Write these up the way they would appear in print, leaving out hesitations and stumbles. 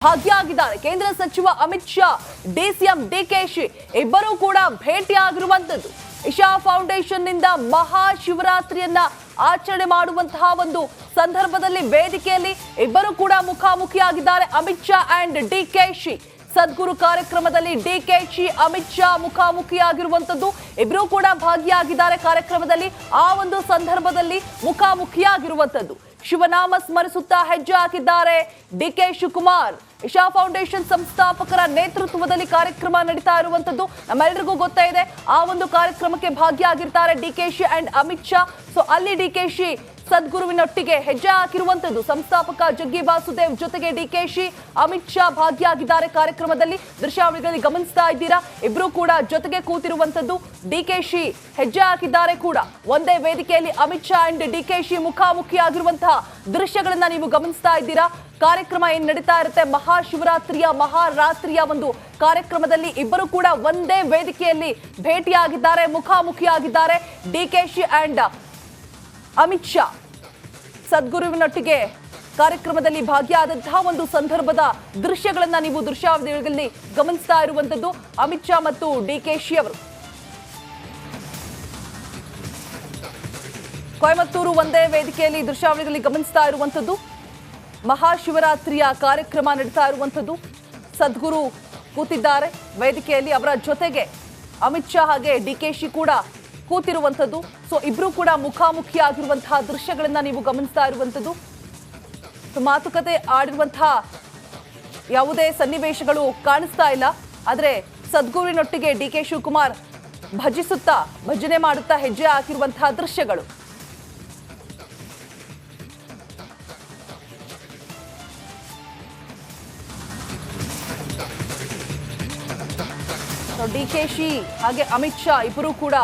ಭಾಗಿಯಾಗಿದ್ದಾರೆ ಕೇಂದ್ರ ಸಚಿವ ಅಮಿತ್ ಶಾ, ಡಿಸಿಎಂ ಡಿಕೆಶಿ ಇಬ್ಬರೂ ಕೂಡ ಭೇಟಿಯಾಗಿರುವಂತದ್ದು. ಇಶಾ ಫೌಂಡೇಶನ್ ನಿಂದ ಮಹಾಶಿವರಾತ್ರಿಯನ್ನ ಆಚರಣೆ ಮಾಡುವಂತಹ ಒಂದು ಸಂದರ್ಭದಲ್ಲಿ ವೇದಿಕೆಯಲ್ಲಿ ಇಬ್ಬರು ಕೂಡ ಮುಖಾಮುಖಿಯಾಗಿದ್ದಾರೆ. ಅಮಿತ್ ಶಾ ಅಂಡ್ ಡಿಕೆಶಿ ಸದ್ಗುರು ಕಾರ್ಯಕ್ರಮದಲ್ಲಿ ಡಿಕೆಶಿ ಅಮಿತ್ ಶಾ ಮುಖಾಮುಖಿಯಾಗಿರುವಂತದ್ದು. ಇಬ್ಬರೂ ಕೂಡ ಭಾಗಿಯಾಗಿದ್ದಾರೆ ಕಾರ್ಯಕ್ರಮದಲ್ಲಿ. ಆ ಒಂದು ಸಂದರ್ಭದಲ್ಲಿ ಮುಖಾಮುಖಿಯಾಗಿರುವಂತದ್ದು. ಶಿವನಾಮ ಸ್ಮರಿಸುತ್ತಾ ಹೆಜ್ಜೆ ಹಾಕಿದ್ದಾರೆ ಡಿಕೆ ಶಿವಕುಮಾರ್. ಇಶಾ ಫೌಂಡೇಶನ್ ಸಂಸ್ಥಾಪಕರ ನೇತೃತ್ವದಲ್ಲಿ ಕಾರ್ಯಕ್ರಮ ನಡೀತಾ ಇರುವಂತದ್ದು ನಮ್ಮೆಲ್ಲರಿಗೂ ಗೊತ್ತೇ ಇದೆ. ಆ ಒಂದು ಕಾರ್ಯಕ್ರಮಕ್ಕೆ ಭಾಗಿಯಾಗಿರ್ತಾರೆ ಡಿಕೆಶಿ ಅಂಡ್ ಅಮಿತ್ ಶಾ. ಸೊ ಅಲ್ಲಿ ಡಿಕೆಶಿ ಸದ್ಗುರುವಿನೊಟ್ಟಿಗೆ ಹೆಜ್ಜೆ ಹಾಕಿರುವಂತದ್ದು. ಸಂಸ್ಥಾಪಕ ಜಗ್ಗಿ ವಾಸುದೇವ್ ಜೊತೆಗೆ ಡಿಕೆಶಿ ಅಮಿತ್ ಶಾ ಭಾಗಿಯಾಗಿದ್ದಾರೆ ಕಾರ್ಯಕ್ರಮದಲ್ಲಿ. ದೃಶ್ಯಾವಳಿಗಳಲ್ಲಿ ಗಮನಿಸ್ತಾ ಇದ್ದೀರಾ, ಇಬ್ರು ಕೂಡ ಜೊತೆಗೆ ಕೂತಿರುವಂತದ್ದು. ಡಿಕೆಶಿ ಹೆಜ್ಜೆ ಹಾಕಿದ್ದಾರೆ ಕೂಡ. ಒಂದೇ ವೇದಿಕೆಯಲ್ಲಿ ಅಮಿತ್ ಶಾ ಅಂಡ್ ಡಿಕೆಶಿ ಮುಖಾಮುಖಿಯಾಗಿರುವಂತಹ ದೃಶ್ಯಗಳನ್ನ ನೀವು ಗಮನಿಸ್ತಾ ಇದ್ದೀರಾ. ಕಾರ್ಯಕ್ರಮ ಏನ್ ನಡೀತಾ ಇರುತ್ತೆ, ಮಹಾರಾತ್ರಿಯ ಒಂದು ಕಾರ್ಯಕ್ರಮದಲ್ಲಿ ಇಬ್ಬರು ಕೂಡ ಒಂದೇ ವೇದಿಕೆಯಲ್ಲಿ ಭೇಟಿಯಾಗಿದ್ದಾರೆ, ಮುಖಾಮುಖಿಯಾಗಿದ್ದಾರೆ. ಡಿಕೆಶಿ ಅಂಡ್ ಅಮಿತ್ ಶಾ ಸದ್ಗುರುವಿನೊಟ್ಟಿಗೆ ಕಾರ್ಯಕ್ರಮದಲ್ಲಿ ಭಾಗಿಯಾದಂತಹ ಒಂದು ಸಂದರ್ಭದ ದೃಶ್ಯಗಳನ್ನ ನೀವು ದೃಶ್ಯಾವಳಿಗಳಲ್ಲಿ ಗಮನಿಸ್ತಾ ಇರುವಂತದ್ದು. ಅಮಿತ್ ಶಾ ಮತ್ತು ಡಿಕೆಶಿ ಅವರು ಕೊಯಮತ್ತೂರು ಒಂದೇ ವೇದಿಕೆಯಲ್ಲಿ ದೃಶ್ಯಾವಳಿಗಳಲ್ಲಿ ಗಮನಿಸ್ತಾ ಇರುವಂತದ್ದು. ಮಹಾಶಿವರಾತ್ರಿಯ ಕಾರ್ಯಕ್ರಮ ನಡೀತಾ ಇರುವಂತದ್ದು. ಸದ್ಗುರು ಕೂತಿದ್ದಾರೆ ವೇದಿಕೆಯಲ್ಲಿ, ಅವರ ಜೊತೆಗೆ ಅಮಿತ್ ಶಾ ಹಾಗೆ ಡಿಕೆಶಿ ಕೂಡ ಕೂತಿರುವಂತದ್ದು. ಸೊ ಇಬ್ರು ಕೂಡ ಮುಖಾಮುಖಿಯಾಗಿರುವಂತಹ ದೃಶ್ಯಗಳನ್ನ ನೀವು ಗಮನಿಸ್ತಾ ಇರುವಂತದ್ದು. ಮಾತುಕತೆ ಆಡಿರುವಂತಹ ಯಾವುದೇ ಸನ್ನಿವೇಶಗಳು ಕಾಣಿಸ್ತಾ ಇಲ್ಲ. ಆದ್ರೆ ಸದ್ಗುರುವಿನೊಟ್ಟಿಗೆ ಡಿಕೆ ಶಿವಕುಮಾರ್ ಭಜನೆ ಮಾಡುತ್ತಾ ಹೆಜ್ಜೆ ಹಾಕಿರುವಂತಹ ದೃಶ್ಯಗಳು. ಡಿಕೆಶಿ ಹಾಗೆ ಅಮಿತ್ ಶಾ ಇಬ್ಬರು ಕೂಡ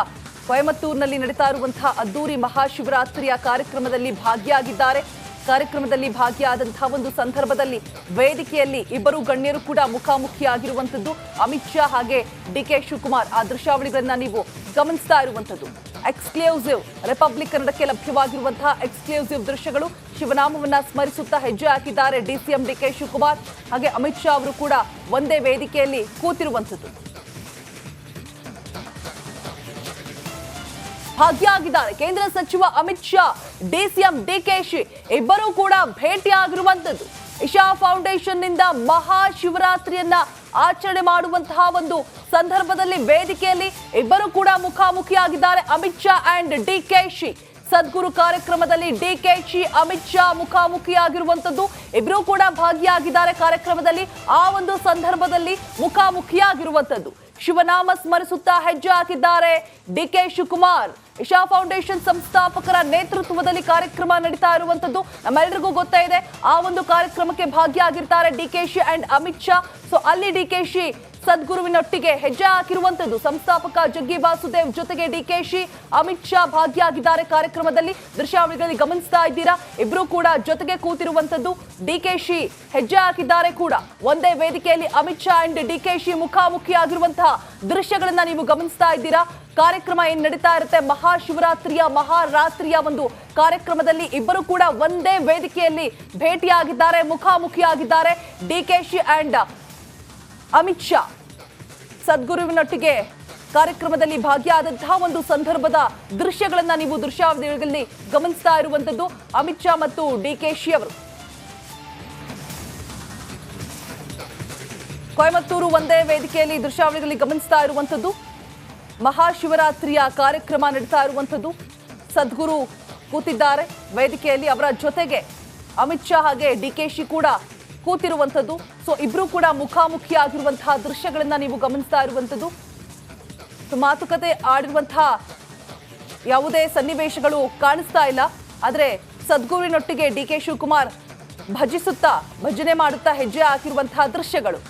ಕೊಯಮತ್ತೂರಿನಲ್ಲಿ ನಡೀತಾ ಇರುವಂತಹ ಅದ್ದೂರಿ ಮಹಾಶಿವರಾತ್ರಿಯ ಕಾರ್ಯಕ್ರಮದಲ್ಲಿ ಭಾಗಿಯಾಗಿದ್ದಾರೆ. ಕಾರ್ಯಕ್ರಮದಲ್ಲಿ ಭಾಗಿಯಾದಂತಹ ಒಂದು ಸಂದರ್ಭದಲ್ಲಿ ವೇದಿಕೆಯಲ್ಲಿ ಇಬ್ಬರು ಗಣ್ಯರು ಕೂಡ ಮುಖಾಮುಖಿಯಾಗಿರುವಂತದ್ದು. ಅಮಿತ್ ಶಾ ಹಾಗೆ ಡಿಕೆ ಶಿವಕುಮಾರ್ ಆ ದೃಶ್ಯಾವಳಿಗಳನ್ನ ನೀವು ಗಮನಿಸ್ತಾ ಇರುವಂತದ್ದು. ಎಕ್ಸ್ಕ್ಲೂಸಿವ್ ರಿಪಬ್ಲಿಕ್ ಕನ್ನಡಕ್ಕೆ ಲಭ್ಯವಾಗಿರುವಂತಹ ಎಕ್ಸ್ಕ್ಲೂಸಿವ್ ದೃಶ್ಯಗಳು. ಶಿವನಾಮವನ್ನ ಸ್ಮರಿಸುತ್ತಾ ಹೆಜ್ಜೆ ಹಾಕಿದ್ದಾರೆ ಡಿಸಿಎಂ ಡಿಕೆ ಶಿವಕುಮಾರ್ ಹಾಗೆ ಅಮಿತ್ ಶಾ ಅವರು ಕೂಡ ಒಂದೇ ವೇದಿಕೆಯಲ್ಲಿ ಕೂತಿರುವಂತದ್ದು. ಭಾಗಿಯಾಗಿದ್ದಾರೆ ಕೇಂದ್ರ ಸಚಿವ ಅಮಿತ್ ಶಾ, ಡಿಸಿಎಂ ಡಿಕೆಶಿ ಇಬ್ಬರೂ ಕೂಡ ಭೇಟಿಯಾಗಿರುವಂತದ್ದು. ಇಶಾ ಫೌಂಡೇಶನ್ ನಿಂದ ಮಹಾಶಿವರಾತ್ರಿಯನ್ನ ಆಚರಣೆ ಮಾಡುವಂತಹ ಒಂದು ಸಂದರ್ಭದಲ್ಲಿ ವೇದಿಕೆಯಲ್ಲಿ ಇಬ್ಬರು ಕೂಡ ಮುಖಾಮುಖಿಯಾಗಿದ್ದಾರೆ. ಅಮಿತ್ ಶಾ ಅಂಡ್ ಡಿಕೆಶಿ ಸದ್ಗುರು ಕಾರ್ಯಕ್ರಮದಲ್ಲಿ ಡಿಕೆಶಿ ಅಮಿತ್ ಶಾ ಮುಖಾಮುಖಿಯಾಗಿರುವಂತದ್ದು. ಇಬ್ಬರೂ ಕೂಡ ಭಾಗಿಯಾಗಿದ್ದಾರೆ ಕಾರ್ಯಕ್ರಮದಲ್ಲಿ. ಆ ಒಂದು ಸಂದರ್ಭದಲ್ಲಿ ಮುಖಾಮುಖಿಯಾಗಿರುವಂತದ್ದು. ಶಿವನಾಮ ಸ್ಮರಿಸುತ್ತಾ ಹೆಜ್ಜೆ ಹಾಕಿದ್ದಾರೆ ಡಿಕೆ ಶಿವಕುಮಾರ್. ಇಶಾ ಫೌಂಡೇಶನ್ ಸಂಸ್ಥಾಪಕರ ನೇತೃತ್ವದಲ್ಲಿ ಕಾರ್ಯಕ್ರಮ ನಡೀತಾ ಇರುವಂತದ್ದು ನಮ್ಮೆಲ್ಲರಿಗೂ ಗೊತ್ತೇ ಇದೆ. ಆ ಒಂದು ಕಾರ್ಯಕ್ರಮಕ್ಕೆ ಭಾಗಿಯಾಗಿರ್ತಾರೆ ಡಿಕೆಶಿ ಅಂಡ್ ಅಮಿತ್ ಶಾ. ಸೊ ಅಲ್ಲಿ ಡಿಕೆಶಿ ಸದ್ಗುರುವಿನೊಟ್ಟಿಗೆ ಹೆಜ್ಜೆ ಹಾಕಿರುವಂತದ್ದು. ಸಂಸ್ಥಾಪಕ ಜಗ್ಗಿ ವಾಸುದೇವ್ ಜೊತೆಗೆ ಡಿಕೆಶಿ ಅಮಿತ್ ಶಾ ಭಾಗಿಯಾಗಿದ್ದಾರೆ ಕಾರ್ಯಕ್ರಮದಲ್ಲಿ. ದೃಶ್ಯಾವಳಿಗಳಲ್ಲಿ ಗಮನಿಸ್ತಾ ಇದ್ದೀರಾ, ಇಬ್ರು ಕೂಡ ಜೊತೆಗೆ ಕೂತಿರುವಂತದ್ದು. ಡಿಕೆಶಿ ಹೆಜ್ಜೆ ಹಾಕಿದ್ದಾರೆ ಕೂಡ. ಒಂದೇ ವೇದಿಕೆಯಲ್ಲಿ ಅಮಿತ್ ಶಾ ಅಂಡ್ ಡಿಕೆಶಿ ಮುಖಾಮುಖಿಯಾಗಿರುವಂತಹ ದೃಶ್ಯಗಳನ್ನ ನೀವು ಗಮನಿಸ್ತಾ ಇದ್ದೀರಾ. ಕಾರ್ಯಕ್ರಮ ಏನ್ ನಡೀತಾ ಇರುತ್ತೆ, ಮಹಾರಾತ್ರಿಯ ಒಂದು ಕಾರ್ಯಕ್ರಮದಲ್ಲಿ ಇಬ್ಬರು ಕೂಡ ಒಂದೇ ವೇದಿಕೆಯಲ್ಲಿ ಭೇಟಿಯಾಗಿದ್ದಾರೆ, ಮುಖಾಮುಖಿಯಾಗಿದ್ದಾರೆ. ಡಿಕೆಶಿ ಅಂಡ್ ಅಮಿತ್ ಶಾ ಸದ್ಗುರುವಿನೊಟ್ಟಿಗೆ ಕಾರ್ಯಕ್ರಮದಲ್ಲಿ ಭಾಗಿಯಾದಂತಹ ಒಂದು ಸಂದರ್ಭದ ದೃಶ್ಯಗಳನ್ನ ನೀವು ದೃಶ್ಯಾವಳಿಗಳಲ್ಲಿ ಗಮನಿಸ್ತಾ ಇರುವಂತದ್ದು. ಅಮಿತ್ ಶಾ ಮತ್ತು ಡಿಕೆಶಿ ಅವರು ಕೊಯಮತ್ತೂರು ಒಂದೇ ವೇದಿಕೆಯಲ್ಲಿ ದೃಶ್ಯಾವಳಿಗಳಲ್ಲಿ ಗಮನಿಸ್ತಾ ಇರುವಂತದ್ದು. ಮಹಾಶಿವರಾತ್ರಿಯ ಕಾರ್ಯಕ್ರಮ ನಡೀತಾ ಇರುವಂತದ್ದು. ಸದ್ಗುರು ಕೂತಿದ್ದಾರೆ ವೇದಿಕೆಯಲ್ಲಿ, ಅವರ ಜೊತೆಗೆ ಅಮಿತ್ ಶಾ ಹಾಗೆ ಡಿಕೆಶಿ ಕೂಡ ಕೂತಿರುವಂತದ್ದು. ಸೊ ಇಬ್ರು ಕೂಡ ಮುಖಾಮುಖಿಯಾಗಿರುವಂತಹ ದೃಶ್ಯಗಳನ್ನ ನೀವು ಗಮನಿಸ್ತಾ ಇರುವಂತದ್ದು. ಮಾತುಕತೆ ಆಡಿರುವಂತಹ ಯಾವುದೇ ಸನ್ನಿವೇಶಗಳು ಕಾಣಿಸ್ತಾ ಇಲ್ಲ. ಆದ್ರೆ ಸದ್ಗುರುವಿನೊಟ್ಟಿಗೆ ಡಿಕೆ ಶಿವಕುಮಾರ್ ಭಜನೆ ಮಾಡುತ್ತಾ ಹೆಜ್ಜೆ ಹಾಕಿರುವಂತಹ ದೃಶ್ಯಗಳು.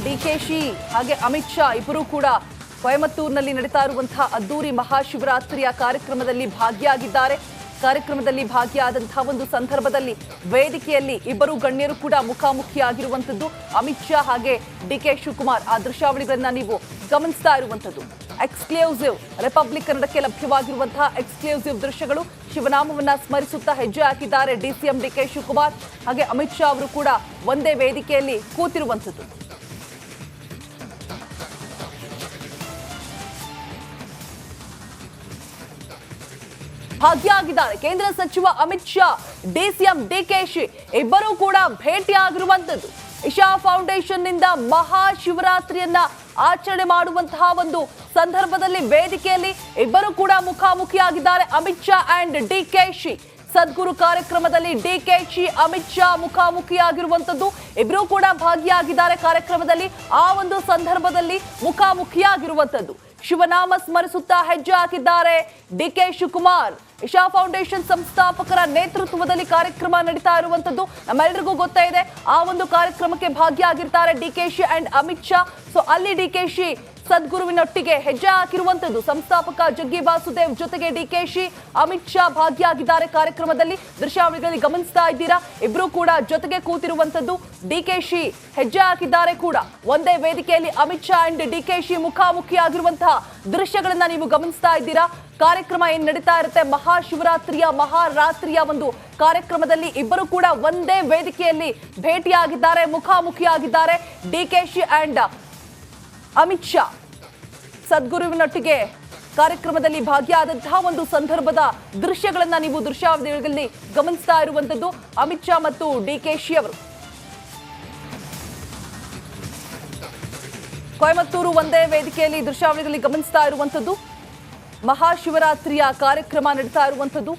ಡಿಕೆಶಿ ಹಾಗೆ ಅಮಿತ್ ಶಾ ಇಬ್ಬರು ಕೂಡ ಕೊಯಮತ್ತೂರಿನಲ್ಲಿ ನಡೀತಾ ಇರುವಂತಹ ಅದ್ದೂರಿ ಮಹಾಶಿವರಾತ್ರಿಯ ಕಾರ್ಯಕ್ರಮದಲ್ಲಿ ಭಾಗಿಯಾಗಿದ್ದಾರೆ. ಕಾರ್ಯಕ್ರಮದಲ್ಲಿ ಭಾಗಿಯಾದಂತಹ ಒಂದು ಸಂದರ್ಭದಲ್ಲಿ ವೇದಿಕೆಯಲ್ಲಿ ಇಬ್ಬರು ಗಣ್ಯರು ಕೂಡ ಮುಖಾಮುಖಿಯಾಗಿರುವಂತದ್ದು. ಅಮಿತ್ ಶಾ ಹಾಗೆ ಡಿಕೆ ಶಿವಕುಮಾರ್ ಆ ದೃಶ್ಯಾವಳಿಗಳನ್ನ ನೀವು ಗಮನಿಸ್ತಾ ಇರುವಂತದ್ದು. ಎಕ್ಸ್ಕ್ಲೂಸಿವ್ ರಿಪಬ್ಲಿಕ್ ಕನ್ನಡಕ್ಕೆ ಲಭ್ಯವಾಗಿರುವಂತಹ ಎಕ್ಸ್ಕ್ಲೂಸಿವ್ ದೃಶ್ಯಗಳು. ಶಿವನಾಮವನ್ನ ಸ್ಮರಿಸುತ್ತಾ ಹೆಜ್ಜೆ ಹಾಕಿದ್ದಾರೆ ಡಿಸಿಎಂ ಡಿಕೆ ಶಿವಕುಮಾರ್. ಹಾಗೆ ಅಮಿತ್ ಶಾ ಅವರು ಕೂಡ ಒಂದೇ ವೇದಿಕೆಯಲ್ಲಿ ಕೂತಿರುವಂಥದ್ದು. ಭಾಗಿಯಾಗಿದ್ದಾರೆ ಕೇಂದ್ರ ಸಚಿವ ಅಮಿತ್ ಶಾ, ಡಿಸಿಎಂ ಡಿಕೆಶಿ ಇಬ್ಬರೂ ಕೂಡ ಭೇಟಿಯಾಗಿರುವಂತದ್ದು. ಇಶಾ ಫೌಂಡೇಶನ್ ನಿಂದ ಮಹಾಶಿವರಾತ್ರಿಯನ್ನ ಆಚರಣೆ ಮಾಡುವಂತಹ ಒಂದು ಸಂದರ್ಭದಲ್ಲಿ ವೇದಿಕೆಯಲ್ಲಿ ಇಬ್ಬರು ಕೂಡ ಮುಖಾಮುಖಿಯಾಗಿದ್ದಾರೆ ಅಮಿತ್ ಶಾ ಅಂಡ್ ಡಿಕೆಶಿ. ಸದ್ಗುರು ಕಾರ್ಯಕ್ರಮದಲ್ಲಿ ಡಿಕೆಶಿ ಅಮಿತ್ ಶಾ ಮುಖಾಮುಖಿಯಾಗಿರುವಂತದ್ದು. ಇಬ್ಬರೂ ಕೂಡ ಭಾಗಿಯಾಗಿದ್ದಾರೆ ಕಾರ್ಯಕ್ರಮದಲ್ಲಿ. ಆ ಒಂದು ಸಂದರ್ಭದಲ್ಲಿ ಮುಖಾಮುಖಿಯಾಗಿರುವಂತದ್ದು. ಶಿವನಾಮ ಸ್ಮರಿಸುತ್ತಾ ಹೆಜ್ಜೆ ಹಾಕಿದ್ದಾರೆ ಡಿಕೆ ಶಿವಕುಮಾರ್. ಇಶಾ ಫೌಂಡೇಶನ್ ಸಂಸ್ಥಾಪಕರ ನೇತೃತ್ವದಲ್ಲಿ ಕಾರ್ಯಕ್ರಮ ನಡೀತಾ ಇರುವಂತದ್ದು ನಮ್ಮೆಲ್ಲರಿಗೂ ಗೊತ್ತೇ ಇದೆ. ಆ ಒಂದು ಕಾರ್ಯಕ್ರಮಕ್ಕೆ ಭಾಗಿಯಾಗಿರ್ತಾರೆ ಡಿಕೆಶಿ ಅಂಡ್ ಅಮಿತ್ ಶಾ. ಸೊ ಅಲ್ಲಿ ಡಿಕೆಶಿ ಸದ್ಗುರುವಿನೊಟ್ಟಿಗೆ ಹೆಜ್ಜೆ ಹಾಕಿರುವಂತದ್ದು. ಸಂಸ್ಥಾಪಕ ಜಗ್ಗಿ ವಾಸುದೇವ್ ಜೊತೆಗೆ ಡಿಕೆಶಿ ಅಮಿತ್ ಶಾ ಭಾಗಿಯಾಗಿದ್ದಾರೆ ಕಾರ್ಯಕ್ರಮದಲ್ಲಿ. ದೃಶ್ಯಾವಳಿಗಳಲ್ಲಿ ಗಮನಿಸ್ತಾ ಇದ್ದೀರಾ, ಇಬ್ರು ಕೂಡ ಜೊತೆಗೆ ಕೂತಿರುವಂತದ್ದು. ಡಿಕೆಶಿ ಹೆಜ್ಜೆ ಹಾಕಿದ್ದಾರೆ ಕೂಡ. ಒಂದೇ ವೇದಿಕೆಯಲ್ಲಿ ಅಮಿತ್ ಶಾ ಅಂಡ್ ಡಿಕೆಶಿ ಮುಖಾಮುಖಿಯಾಗಿರುವಂತಹ ದೃಶ್ಯಗಳನ್ನ ನೀವು ಗಮನಿಸ್ತಾ ಇದ್ದೀರಾ. ಕಾರ್ಯಕ್ರಮ ಏನ್ ನಡೀತಾ ಇರುತ್ತೆ, ಮಹಾರಾತ್ರಿಯ ಒಂದು ಕಾರ್ಯಕ್ರಮದಲ್ಲಿ ಇಬ್ಬರು ಕೂಡ ಒಂದೇ ವೇದಿಕೆಯಲ್ಲಿ ಭೇಟಿಯಾಗಿದ್ದಾರೆ, ಮುಖಾಮುಖಿಯಾಗಿದ್ದಾರೆ ಡಿಕೆಶಿ ಅಂಡ್ ಅಮಿತ್ ಶಾ. ಸದ್ಗುರುವಿನೊಟ್ಟಿಗೆ ಕಾರ್ಯಕ್ರಮದಲ್ಲಿ ಭಾಗಿಯಾದಂತಹ ಒಂದು ಸಂದರ್ಭದ ದೃಶ್ಯಗಳನ್ನ ನೀವು ದೃಶ್ಯಾವಳಿಗಳಲ್ಲಿ ಗಮನಿಸ್ತಾ ಇರುವಂತದ್ದು. ಅಮಿತ್ ಶಾ ಮತ್ತು ಡಿಕೆಶಿ ಅವರು ಕೊಯಮತ್ತೂರು ಒಂದೇ ವೇದಿಕೆಯಲ್ಲಿ ದೃಶ್ಯಾವಳಿಗಳಲ್ಲಿ ಗಮನಿಸ್ತಾ ಇರುವಂತದ್ದು. ಮಹಾಶಿವರಾತ್ರಿಯ ಕಾರ್ಯಕ್ರಮ ನಡೀತಾ ಇರುವಂತದ್ದು.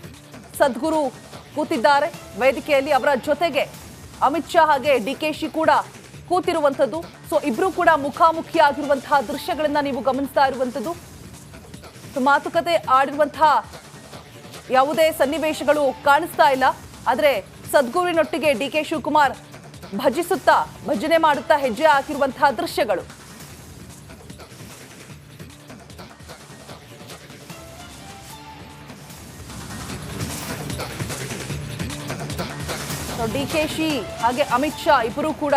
ಸದ್ಗುರು ಕೂತಿದ್ದಾರೆ ವೇದಿಕೆಯಲ್ಲಿ, ಅವರ ಜೊತೆಗೆ ಅಮಿತ್ ಶಾ ಹಾಗೆ ಡಿಕೆಶಿ ಕೂಡ ಕೂತಿರುವಂತದ್ದು. ಸೊ ಇಬ್ರು ಕೂಡ ಮುಖಾಮುಖಿಯಾಗಿರುವಂತಹ ದೃಶ್ಯಗಳನ್ನ ನೀವು ಗಮನಿಸ್ತಾ ಇರುವಂತದ್ದು. ಮಾತುಕತೆ ಆಡಿರುವಂತಹ ಯಾವುದೇ ಸನ್ನಿವೇಶಗಳು ಕಾಣಿಸ್ತಾ ಇಲ್ಲ. ಆದ್ರೆ ಸದ್ಗುರುವಿನೊಟ್ಟಿಗೆ ಡಿಕೆ ಶಿವಕುಮಾರ್ ಭಜನೆ ಮಾಡುತ್ತಾ ಹೆಜ್ಜೆ ಹಾಕಿರುವಂತಹ ದೃಶ್ಯಗಳು. ಡಿಕೆಶಿ ಹಾಗೆ ಅಮಿತ್ ಶಾ ಇಬ್ಬರು ಕೂಡ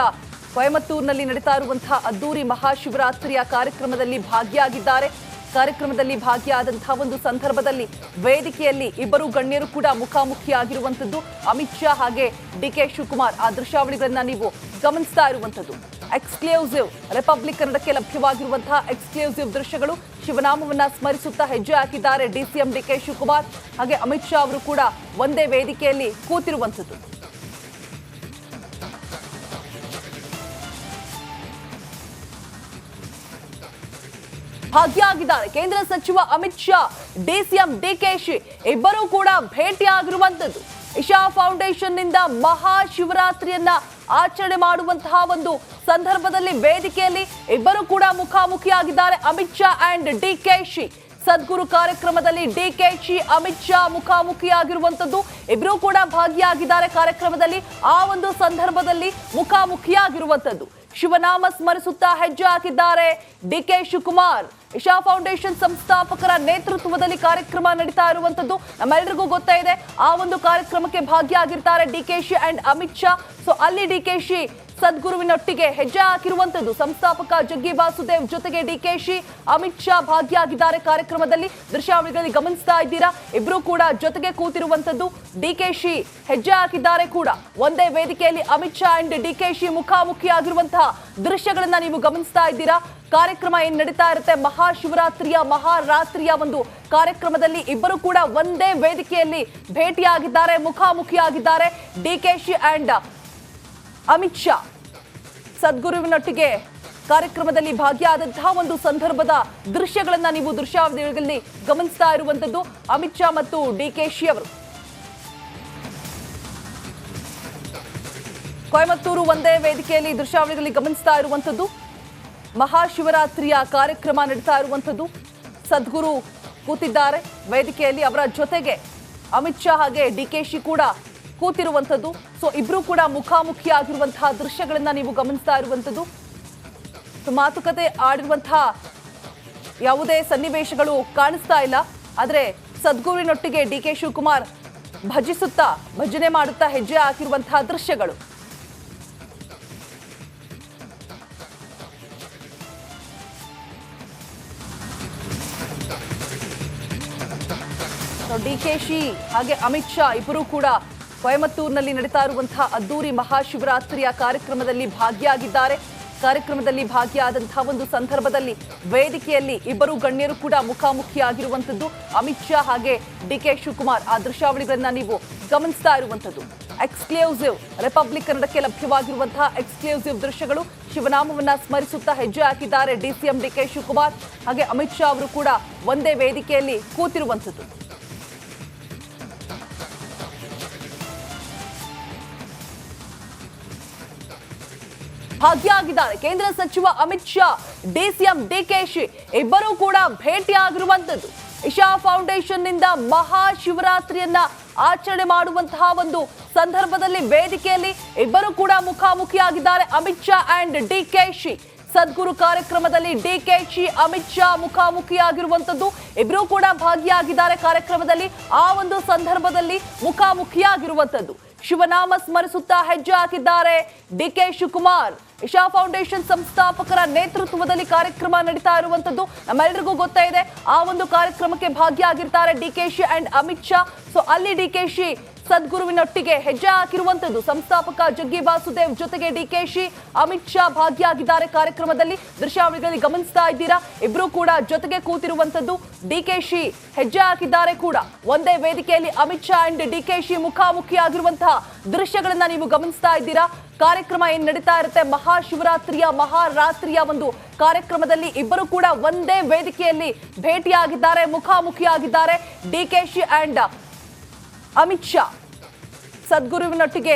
ಕೊಯಮತ್ತೂರಿನಲ್ಲಿ ನಡೀತಾ ಇರುವಂತಹ ಅದ್ದೂರಿ ಮಹಾಶಿವರಾತ್ರಿಯ ಕಾರ್ಯಕ್ರಮದಲ್ಲಿ ಭಾಗಿಯಾಗಿದ್ದಾರೆ. ಕಾರ್ಯಕ್ರಮದಲ್ಲಿ ಭಾಗಿಯಾದಂತಹ ಒಂದು ಸಂದರ್ಭದಲ್ಲಿ ವೇದಿಕೆಯಲ್ಲಿ ಇಬ್ಬರು ಗಣ್ಯರು ಕೂಡ ಮುಖಾಮುಖಿಯಾಗಿರುವಂತದ್ದು. ಅಮಿತ್ ಶಾ ಹಾಗೆ ಡಿಕೆ ಶಿವಕುಮಾರ್ ಆ ದೃಶ್ಯಾವಳಿಗಳನ್ನ ನೀವು ಗಮನಿಸ್ತಾ ಇರುವಂತದ್ದು. ಎಕ್ಸ್ಕ್ಲೂಸಿವ್ ರಿಪಬ್ಲಿಕ್ ಕನ್ನಡಕ್ಕೆ ಲಭ್ಯವಾಗಿರುವಂತಹ ಎಕ್ಸ್ಕ್ಲೂಸಿವ್ ದೃಶ್ಯಗಳು. ಶಿವನಾಮವನ್ನ ಸ್ಮರಿಸುತ್ತಾ ಹೆಜ್ಜೆ ಹಾಕಿದ್ದಾರೆ ಡಿಸಿಎಂ ಡಿಕೆ ಶಿವಕುಮಾರ್. ಹಾಗೆ ಅಮಿತ್ ಶಾ ಅವರು ಕೂಡ ಒಂದೇ ವೇದಿಕೆಯಲ್ಲಿ ಕೂತಿರುವಂತದ್ದು. ಭಾಗಿಯಾಗಿದ್ದಾರೆ ಕೇಂದ್ರ ಸಚಿವ ಅಮಿತ್ ಶಾ, ಡಿಸಿಎಂ ಡಿಕೆಶಿ ಇಬ್ಬರೂ ಕೂಡ ಭೇಟಿಯಾಗಿರುವಂತದ್ದು. ಇಶಾ ಫೌಂಡೇಶನ್ ನಿಂದ ಮಹಾಶಿವರಾತ್ರಿಯನ್ನ ಆಚರಣೆ ಮಾಡುವಂತಹ ಒಂದು ಸಂದರ್ಭದಲ್ಲಿ ವೇದಿಕೆಯಲ್ಲಿ ಇಬ್ಬರು ಕೂಡ ಮುಖಾಮುಖಿಯಾಗಿದ್ದಾರೆ ಅಮಿತ್ ಶಾ ಅಂಡ್ ಡಿಕೆಶಿ. ಸದ್ಗುರು ಕಾರ್ಯಕ್ರಮದಲ್ಲಿ ಡಿಕೆಶಿ ಅಮಿತ್ ಶಾ ಮುಖಾಮುಖಿಯಾಗಿರುವಂತದ್ದು. ಇಬ್ರು ಕೂಡ ಭಾಗಿಯಾಗಿದ್ದಾರೆ ಕಾರ್ಯಕ್ರಮದಲ್ಲಿ. ಆ ಒಂದು ಸಂದರ್ಭದಲ್ಲಿ ಮುಖಾಮುಖಿಯಾಗಿರುವಂತದ್ದು. ಶಿವನಾಮ ಸ್ಮರಿಸುತ್ತಾ ಹೆಜ್ಜೆ ಹಾಕಿದ್ದಾರೆ ಡಿಕೆ ಶಿವಕುಮಾರ್. ಇಶಾ ಫೌಂಡೇಶನ್ ಸಂಸ್ಥಾಪಕರ ನೇತೃತ್ವದಲ್ಲಿ ಕಾರ್ಯಕ್ರಮ ನಡೀತಾ ಇರುವಂತದ್ದು ನಮ್ಮೆಲ್ಲರಿಗೂ ಗೊತ್ತೇ ಇದೆ. ಆ ಒಂದು ಕಾರ್ಯಕ್ರಮಕ್ಕೆ ಭಾಗಿಯಾಗಿರ್ತಾರೆ ಡಿಕೆಶಿ ಅಂಡ್ ಅಮಿತ್ ಶಾ. ಸೊ ಅಲ್ಲಿ ಡಿಕೆಶಿ ಸದ್ಗುರುವಿನೊಟ್ಟಿಗೆ ಹೆಜ್ಜೆ ಹಾಕಿರುವಂತದ್ದು. ಸಂಸ್ಥಾಪಕ ಜಗ್ಗಿ ವಾಸುದೇವ್ ಜೊತೆಗೆ ಡಿಕೆಶಿ ಅಮಿತ್ ಶಾ ಭಾಗಿಯಾಗಿದ್ದಾರೆ ಕಾರ್ಯಕ್ರಮದಲ್ಲಿ. ದೃಶ್ಯಾವಳಿಗಳಲ್ಲಿ ಗಮನಿಸ್ತಾ ಇದ್ದೀರಾ, ಇಬ್ರು ಕೂಡ ಜೊತೆಗೆ ಕೂತಿರುವಂತದ್ದು. ಡಿಕೆಶಿ ಹೆಜ್ಜೆ ಹಾಕಿದ್ದಾರೆ ಕೂಡ. ಒಂದೇ ವೇದಿಕೆಯಲ್ಲಿ ಅಮಿತ್ ಶಾ ಅಂಡ್ ಡಿಕೆಶಿ ಮುಖಾಮುಖಿಯಾಗಿರುವಂತಹ ದೃಶ್ಯಗಳನ್ನ ನೀವು ಗಮನಿಸ್ತಾ ಇದ್ದೀರಾ. ಕಾರ್ಯಕ್ರಮ ಏನ್ ನಡೀತಾ ಇರುತ್ತೆ, ಮಹಾರಾತ್ರಿಯ ಒಂದು ಕಾರ್ಯಕ್ರಮದಲ್ಲಿ ಇಬ್ಬರು ಕೂಡ ಒಂದೇ ವೇದಿಕೆಯಲ್ಲಿ ಭೇಟಿಯಾಗಿದ್ದಾರೆ, ಮುಖಾಮುಖಿಯಾಗಿದ್ದಾರೆ ಡಿಕೆಶಿ ಅಂಡ್ ಅಮಿತ್ ಶಾ. ಸದ್ಗುರುವಿನೊಟ್ಟಿಗೆ ಕಾರ್ಯಕ್ರಮದಲ್ಲಿ ಭಾಗಿಯಾದಂತಹ ಒಂದು ಸಂದರ್ಭದ ದೃಶ್ಯಗಳನ್ನ ನೀವು ದೃಶ್ಯಾವಳಿಗಳಲ್ಲಿ ಗಮನಿಸ್ತಾ ಇರುವಂತದ್ದು. ಅಮಿತ್ ಶಾ ಮತ್ತು ಡಿಕೆಶಿ ಅವರು ಕೊಯಮತ್ತೂರು ಒಂದೇ ವೇದಿಕೆಯಲ್ಲಿ ದೃಶ್ಯಾವಳಿಗಳಲ್ಲಿ ಗಮನಿಸ್ತಾ ಇರುವಂತದ್ದು. ಮಹಾಶಿವರಾತ್ರಿಯ ಕಾರ್ಯಕ್ರಮ ನಡೀತಾ ಇರುವಂತದ್ದು. ಸದ್ಗುರು ಕೂತಿದ್ದಾರೆ ವೇದಿಕೆಯಲ್ಲಿ, ಅವರ ಜೊತೆಗೆ ಅಮಿತ್ ಶಾ ಹಾಗೆ ಡಿಕೆಶಿ ಕೂಡ ಕೂತಿರುವಂತದ್ದು. ಸೊ ಇಬ್ರು ಕೂಡ ಮುಖಾಮುಖಿಯಾಗಿರುವಂತಹ ದೃಶ್ಯಗಳನ್ನ ನೀವು ಗಮನಿಸ್ತಾ ಇರುವಂತದ್ದು. ಮಾತುಕತೆ ಆಡಿರುವಂತಹ ಯಾವುದೇ ಸನ್ನಿವೇಶಗಳು ಕಾಣಿಸ್ತಾ ಇಲ್ಲ. ಆದ್ರೆ ಸದ್ಗುರುವಿನೊಟ್ಟಿಗೆ ಡಿಕೆ ಶಿವಕುಮಾರ್ ಭಜನೆ ಮಾಡುತ್ತಾ ಹೆಜ್ಜೆ ಹಾಕಿರುವಂತಹ ದೃಶ್ಯಗಳು. ಡಿಕೆಶಿ ಹಾಗೆ ಅಮಿತ್ ಶಾ ಇಬ್ಬರೂ ಕೂಡ ಕೊಯಮತ್ತೂರಿನಲ್ಲಿ ನಡೀತಾ ಇರುವಂತಹ ಅದ್ದೂರಿ ಮಹಾಶಿವರಾತ್ರಿಯ ಕಾರ್ಯಕ್ರಮದಲ್ಲಿ ಭಾಗಿಯಾಗಿದ್ದಾರೆ. ಕಾರ್ಯಕ್ರಮದಲ್ಲಿ ಭಾಗಿಯಾದಂತಹ ಒಂದು ಸಂದರ್ಭದಲ್ಲಿ ವೇದಿಕೆಯಲ್ಲಿ ಇಬ್ಬರು ಗಣ್ಯರು ಕೂಡ ಮುಖಾಮುಖಿಯಾಗಿರುವಂತದ್ದು. ಅಮಿತ್ ಶಾ ಹಾಗೆ ಡಿಕೆ ಶಿವಕುಮಾರ್ ಆ ದೃಶ್ಯಾವಳಿಗಳನ್ನ ನೀವು ಗಮನಿಸ್ತಾ ಇರುವಂತದ್ದು. ಎಕ್ಸ್ಕ್ಲೂಸಿವ್ ರಿಪಬ್ಲಿಕ್ ಕನ್ನಡಕ್ಕೆ ಲಭ್ಯವಾಗಿರುವಂತಹ ಎಕ್ಸ್ಕ್ಲೂಸಿವ್ ದೃಶ್ಯಗಳು. ಶಿವನಾಮವನ್ನ ಸ್ಮರಿಸುತ್ತಾ ಹೆಜ್ಜೆ ಹಾಕಿದ್ದಾರೆ ಡಿಸಿಎಂ ಡಿಕೆ ಶಿವಕುಮಾರ್ ಹಾಗೆ ಅಮಿತ್ ಶಾ ಅವರು ಕೂಡ ಒಂದೇ ವೇದಿಕೆಯಲ್ಲಿ ಕೂತಿರುವಂತದ್ದು. ಭಾಗಿಯಾಗಿದ್ದಾರೆ ಕೇಂದ್ರ ಸಚಿವ ಅಮಿತ್ ಶಾ, ಡಿಸಿಎಂ ಡಿಕೆಶಿ ಇಬ್ಬರೂ ಕೂಡ ಭೇಟಿಯಾಗಿರುವಂತದ್ದು. ಇಶಾ ಫೌಂಡೇಶನ್ ನಿಂದ ಮಹಾಶಿವರಾತ್ರಿಯನ್ನ ಆಚರಣೆ ಮಾಡುವಂತಹ ಒಂದು ಸಂದರ್ಭದಲ್ಲಿ ವೇದಿಕೆಯಲ್ಲಿ ಇಬ್ಬರು ಕೂಡ ಮುಖಾಮುಖಿಯಾಗಿದ್ದಾರೆ ಅಮಿತ್ ಶಾ ಅಂಡ್ ಡಿಕೆಶಿ. ಸದ್ಗುರು ಕಾರ್ಯಕ್ರಮದಲ್ಲಿ ಡಿಕೆಶಿ ಅಮಿತ್ ಶಾ ಮುಖಾಮುಖಿಯಾಗಿರುವಂತದ್ದು. ಇಬ್ಬರೂ ಕೂಡ ಭಾಗಿಯಾಗಿದ್ದಾರೆ ಕಾರ್ಯಕ್ರಮದಲ್ಲಿ. ಆ ಒಂದು ಸಂದರ್ಭದಲ್ಲಿ ಮುಖಾಮುಖಿಯಾಗಿರುವಂತದ್ದು. ಶಿವನಾಮ ಸ್ಮರಿಸುತ್ತಾ ಹೆಜ್ಜೆ ಹಾಕಿದ್ದಾರೆ ಡಿಕೆ ಶಿವಕುಮಾರ್. ಇಶಾ ಫೌಂಡೇಶನ್ ಸಂಸ್ಥಾಪಕರ ನೇತೃತ್ವದಲ್ಲಿ ಕಾರ್ಯಕ್ರಮ ನಡೀತಾ ಇರುವಂತದ್ದು ನಮ್ಮೆಲ್ಲರಿಗೂ ಗೊತ್ತೇ ಇದೆ. ಆ ಒಂದು ಕಾರ್ಯಕ್ರಮಕ್ಕೆ ಭಾಗಿಯಾಗಿರ್ತಾರೆ ಡಿಕೆಶಿ ಅಂಡ್ ಅಮಿತ್ ಶಾ. ಸೊ ಅಲ್ಲಿ ಡಿಕೆಶಿ ಸದ್ಗುರುವಿನೊಟ್ಟಿಗೆ ಹೆಜ್ಜೆ ಹಾಕಿರುವಂತದ್ದು. ಸಂಸ್ಥಾಪಕ ಜಗ್ಗಿ ವಾಸುದೇವ್ ಜೊತೆಗೆ ಡಿಕೆಶಿ ಅಮಿತ್ ಶಾ ಭಾಗಿಯಾಗಿದ್ದಾರೆ ಕಾರ್ಯಕ್ರಮದಲ್ಲಿ. ದೃಶ್ಯಾವಳಿಗಳಲ್ಲಿ ಗಮನಿಸ್ತಾ ಇದ್ದೀರಾ, ಇಬ್ರು ಕೂಡ ಜೊತೆಗೆ ಕೂತಿರುವಂತದ್ದು. ಡಿಕೆಶಿ ಹೆಜ್ಜೆ ಹಾಕಿದ್ದಾರೆ ಕೂಡ ಒಂದೇ ವೇದಿಕೆಯಲ್ಲಿ. ಅಮಿತ್ ಶಾ ಅಂಡ್ ಡಿಕೆಶಿ ಮುಖಾಮುಖಿಯಾಗಿರುವಂತಹ ದೃಶ್ಯಗಳನ್ನ ನೀವು ಗಮನಿಸ್ತಾ ಇದ್ದೀರಾ. ಕಾರ್ಯಕ್ರಮ ಏನ್ ನಡೀತಾ ಇರುತ್ತೆ, ಮಹಾಶಿವರಾತ್ರಿಯ ಮಹಾರಾತ್ರಿಯ ಒಂದು ಕಾರ್ಯಕ್ರಮದಲ್ಲಿ ಇಬ್ಬರು ಕೂಡ ಒಂದೇ ವೇದಿಕೆಯಲ್ಲಿ ಭೇಟಿಯಾಗಿದ್ದಾರೆ, ಮುಖಾಮುಖಿಯಾಗಿದ್ದಾರೆ. ಡಿಕೆಶಿ ಅಂಡ್ ಅಮಿತ್ ಶಾ ಸದ್ಗುರುವಿನೊಟ್ಟಿಗೆ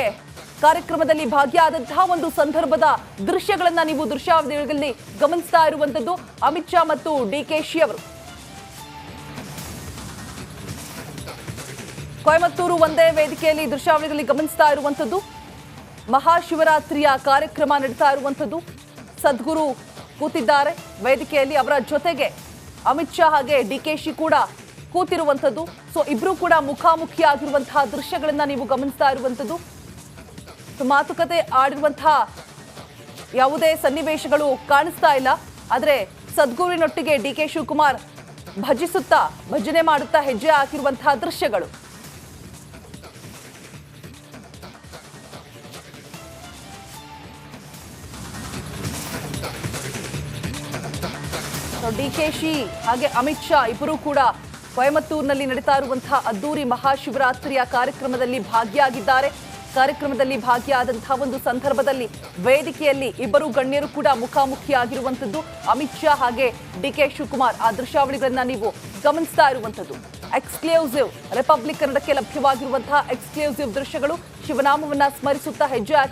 ಕಾರ್ಯಕ್ರಮದಲ್ಲಿ ಭಾಗಿಯಾದಂತಹ ಒಂದು ಸಂದರ್ಭದ ದೃಶ್ಯಗಳನ್ನ ನೀವು ದೃಶ್ಯಾವಳಿಗಳಲ್ಲಿ ಗಮನಿಸ್ತಾ ಇರುವಂತದ್ದು. ಅಮಿತ್ ಶಾ ಮತ್ತು ಡಿಕೆಶಿ ಅವರು ಕೊಯಮತ್ತೂರು ಒಂದೇ ವೇದಿಕೆಯಲ್ಲಿ ದೃಶ್ಯಾವಳಿಗಳಲ್ಲಿ ಗಮನಿಸ್ತಾ ಇರುವಂತದ್ದು. ಮಹಾಶಿವರಾತ್ರಿಯ ಕಾರ್ಯಕ್ರಮ ನಡೀತಾ ಇರುವಂತದ್ದು. ಸದ್ಗುರು ಕೂತಿದ್ದಾರೆ ವೇದಿಕೆಯಲ್ಲಿ, ಅವರ ಜೊತೆಗೆ ಅಮಿತ್ ಶಾ ಹಾಗೆ ಡಿಕೆಶಿ ಕೂಡ ಕೂತಿರುವಂತದ್ದು. ಸೊ ಇಬ್ರು ಕೂಡ ಮುಖಾಮುಖಿಯಾಗಿರುವಂತಹ ದೃಶ್ಯಗಳನ್ನ ನೀವು ಗಮನಿಸ್ತಾ ಇರುವಂತದ್ದು. ಮಾತುಕತೆ ಆಡಿರುವಂತಹ ಯಾವುದೇ ಸನ್ನಿವೇಶಗಳು ಕಾಣಿಸ್ತಾ ಇಲ್ಲ. ಆದ್ರೆ ಸದ್ಗುರುವಿನೊಟ್ಟಿಗೆ ಡಿಕೆ ಶಿವಕುಮಾರ್ ಭಜನೆ ಮಾಡುತ್ತಾ ಹೆಜ್ಜೆ ಹಾಕಿರುವಂತಹ ದೃಶ್ಯಗಳು. ಡಿಕೆಶಿ ಹಾಗೆ ಅಮಿತ್ ಶಾ ಇಬ್ಬರೂ ಕೂಡ ಕೊಯಮತ್ತೂರಿನಲ್ಲಿ ನಡೀತಾ ಇರುವಂತಹ ಅದ್ದೂರಿ ಮಹಾಶಿವರಾತ್ರಿಯ ಕಾರ್ಯಕ್ರಮದಲ್ಲಿ ಭಾಗಿಯಾಗಿದ್ದಾರೆ. ಕಾರ್ಯಕ್ರಮದಲ್ಲಿ ಭಾಗಿಯಾದಂತಹ ಒಂದು ಸಂದರ್ಭದಲ್ಲಿ ವೇದಿಕೆಯಲ್ಲಿ ಇಬ್ಬರು ಗಣ್ಯರು ಕೂಡ ಮುಖಾಮುಖಿಯಾಗಿರುವಂತದ್ದು. ಅಮಿತ್ ಶಾ ಹಾಗೆ ಡಿಕೆ ಶಿವಕುಮಾರ್ ಆ ದೃಶ್ಯಾವಳಿಗಳನ್ನ ನೀವು ಗಮನಿಸ್ತಾ ಇರುವಂತದ್ದು. ಎಕ್ಸ್ಕ್ಲೂಸಿವ್ ರಿಪಬ್ಲಿಕ್ ಕನ್ನಡಕ್ಕೆ ಲಭ್ಯವಾಗಿರುವಂತಹ ಎಕ್ಸ್ಕ್ಲೂಸಿವ್ ದೃಶ್ಯಗಳು. ಶಿವನಾಮವನ್ನ ಸ್ಮರಿಸುತ್ತಾ ಹೆಜ್ಜೆ ಹಾಕಿ